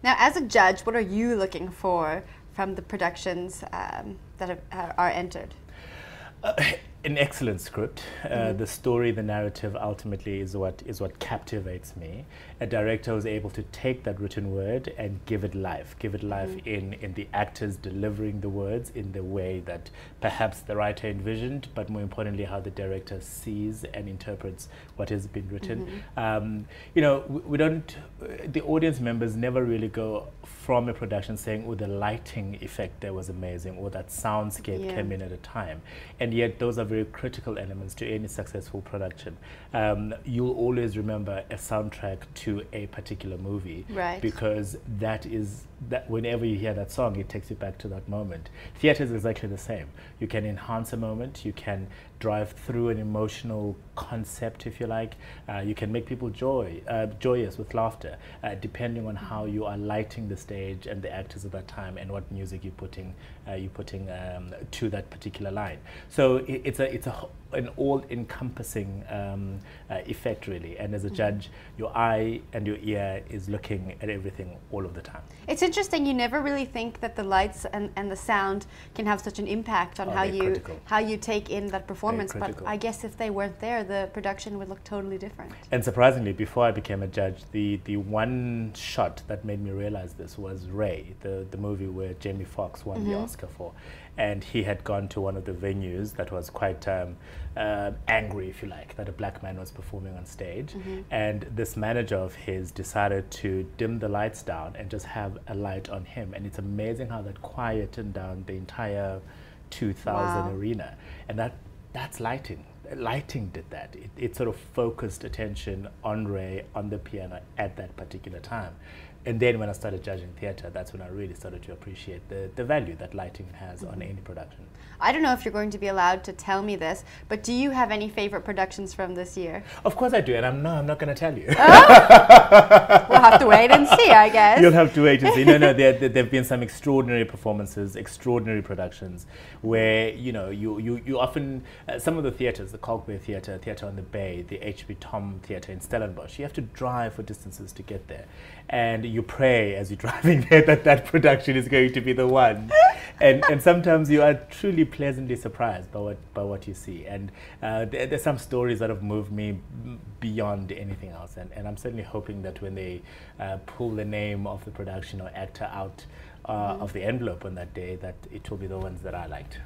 Now, as a judge, what are you looking for from the productions that are entered? An excellent script. The story, the narrative, ultimately is what captivates me. A director was able to take that written word and give it life. Give it life in the actors delivering the words in the way that perhaps the writer envisioned, but more importantly, how the director sees and interprets what has been written. You know, we don't. The audience members never really go from a production saying, "Oh, the lighting effect there was amazing," or that soundscape came in at a time, and yet those are very critical elements to any successful production. You'll always remember a soundtrack to a particular movie, right? Because that whenever you hear that song, it takes you back to that moment. Theatre is exactly the same. You can enhance a moment, you can drive through an emotional concept, if you like. You can make people joyous with laughter, depending on how you are lighting the stage and the actors at that time, and what music you're putting to that particular line. So it's an all-encompassing effect, really. And as a judge, your eye and your ear is looking at everything all of the time. It's interesting. You never really think that the lights and the sound can have such an impact on how you take in that performance. But I guess if they weren't there, the production would look totally different. And surprisingly, before I became a judge, the one shot that made me realize this was Ray, the movie where Jamie Foxx won the Oscar for. And he had gone to one of the venues that was quite angry, if you like, that a black man was performing on stage. And this manager of his decided to dim the lights down and just have a light on him. And it's amazing how that quietened down the entire 2,000 arena. And that's lighting. Lighting did that. It sort of focused attention on Ray, on the piano at that particular time. And then when I started judging theatre, that's when I really started to appreciate the value that lighting has on any production. I don't know if you're going to be allowed to tell me this, but do you have any favorite productions from this year? Of course I do, and I'm not going to tell you. Oh? We'll have to wait and see, I guess. You'll have to wait and see. No, there have been some extraordinary performances, extraordinary productions, where, you know, you often, some of the theatres, the Kalkbay Theatre, Theatre on the Bay, the H.B. Tom Theatre in Stellenbosch, you have to drive for distances to get there. And you pray as you're driving there that production is going to be the one. And sometimes you are truly pleasantly surprised by what you see. And there's some stories that have moved me beyond anything else. And I'm certainly hoping that when they pull the name of the production or actor out of the envelope on that day, that it will be the ones that I liked.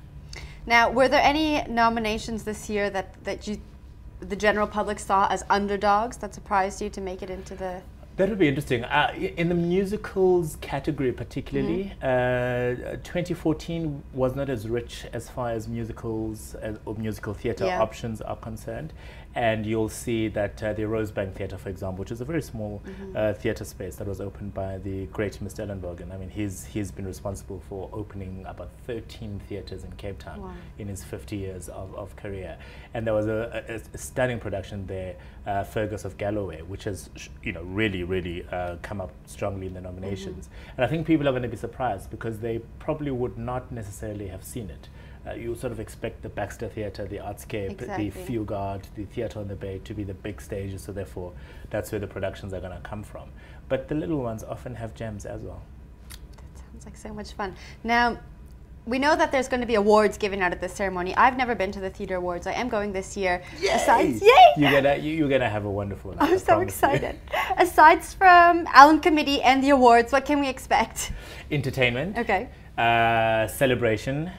Now, were there any nominations this year that the general public saw as underdogs that surprised you to make it into the... That would be interesting. In the musicals category particularly, 2014 was not as rich as far as musicals or musical theatre options are concerned. And you'll see that the Rosebank Theatre, for example, which is a very small theatre space that was opened by the great Mr. Ellenbogen. I mean, he's been responsible for opening about 13 theatres in Cape Town in his 50 years of career. And there was a stunning production there, Fergus of Galloway, which has really come up strongly in the nominations. And I think people are going to be surprised because they probably would not necessarily have seen it. You sort of expect the Baxter Theatre, the Artscape, the Fugard, the Theatre on the Bay to be the big stages, so therefore that's where the productions are going to come from. But the little ones often have gems as well. That sounds like so much fun. Now, we know that there's going to be awards given out at this ceremony. I've never been to the Theatre Awards. I am going this year. Yay! Aside, You're gonna have a wonderful night. I'm so excited. Aside from Allen Committee and the awards, what can we expect? Entertainment. Okay. Celebration.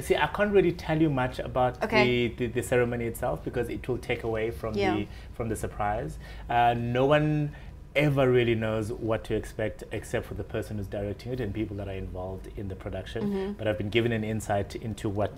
See, I can't really tell you much about the ceremony itself because it will take away from the surprise. No one ever really knows what to expect except for the person who's directing it and people that are involved in the production. But I've been given an insight into what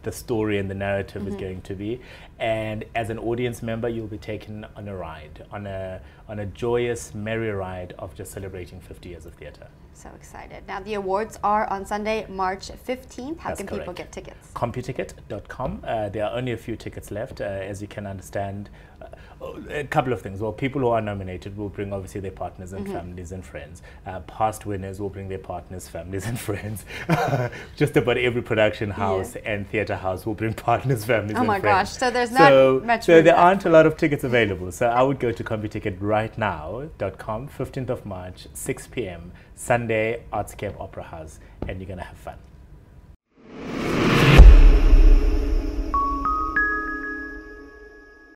the story and the narrative is going to be. And as an audience member, you'll be taken on a ride, on a joyous, merry ride of just celebrating 50 years of theatre. So excited. Now the awards are on Sunday, March 15th. How can people get tickets? Computicket.com. There are only a few tickets left, as you can understand. A couple of things. Well, people who are nominated will bring obviously their partners and families and friends. Past winners will bring their partners, families and friends. Just about every production house and theatre house will bring partners, families and friends. Oh my gosh, so there's not much So there aren't a lot of tickets available. So I would go to computicket.com, 15th of March, 6 p.m. Sunday, Artscape Opera House, and you're going to have fun.